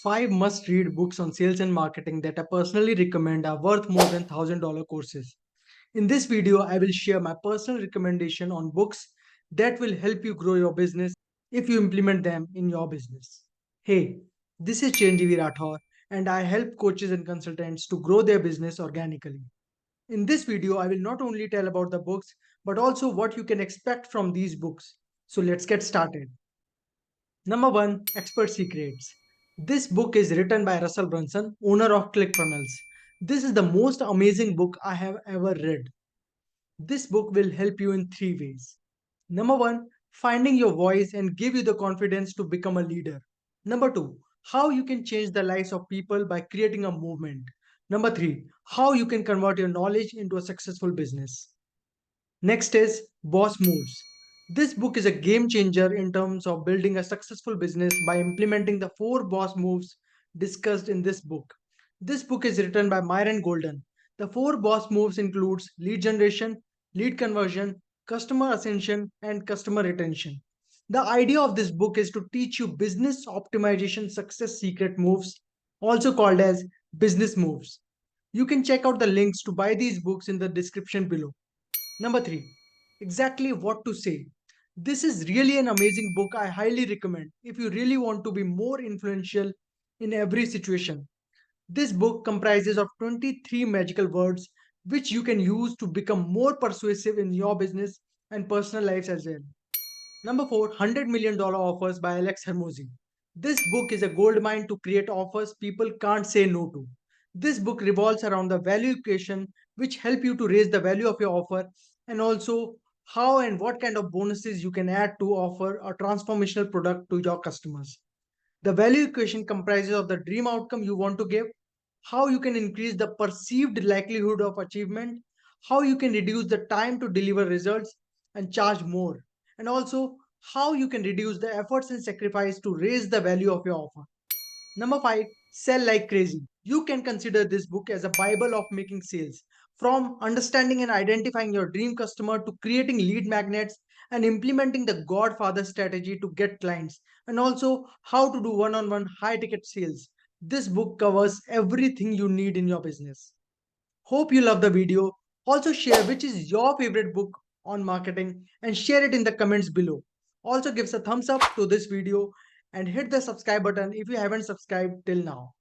5 must read books on sales and marketing that I personally recommend are worth more than $1,000 courses. In this video, I will share my personal recommendation on books that will help you grow your business if you implement them in your business. Hey, this is Chiranjeevi Rathore and I help coaches and consultants to grow their business organically. In this video, I will not only tell about the books but also what you can expect from these books. So let's get started. Number 1, Expert Secrets. This book is written by Russell Brunson, owner of ClickFunnels. This is the most amazing book I have ever read. This book will help you in 3 ways. Number 1, finding your voice and give you the confidence to become a leader. Number 2, how you can change the lives of people by creating a movement. Number 3, how you can convert your knowledge into a successful business. Next is Boss Moves. This book is a game changer in terms of building a successful business by implementing the 4 boss moves discussed in this book. This book is written by Myron Golden. The 4 boss moves includes lead generation, lead conversion, customer ascension, and customer retention. The idea of this book is to teach you business optimization success secret moves, also called as business moves. You can check out the links to buy these books in the description below. Number 3, exactly what to say. This is really an amazing book I highly recommend if you really want to be more influential in every situation. This book comprises of 23 magical words which you can use to become more persuasive in your business and personal lives as well. Number 4, $100 million offers by Alex Hermosi. This book is a gold mine to create offers people can't say no to. This book revolves around the value equation which help you to raise the value of your offer and also how and what kind of bonuses you can add to offer a transformational product to your customers. The value equation comprises of the dream outcome you want to give, how you can increase the perceived likelihood of achievement, how you can reduce the time to deliver results and charge more, and also how you can reduce the efforts and sacrifice to raise the value of your offer. Number 5, Sell Like Crazy. You can consider this book as a Bible of making sales. From understanding and identifying your dream customer to creating lead magnets and implementing the Godfather strategy to get clients, and also how to do one on one high ticket sales. This book covers everything you need in your business. Hope you love the video. Also, share which is your favorite book on marketing and share it in the comments below. Also, give us a thumbs up to this video and hit the subscribe button if you haven't subscribed till now.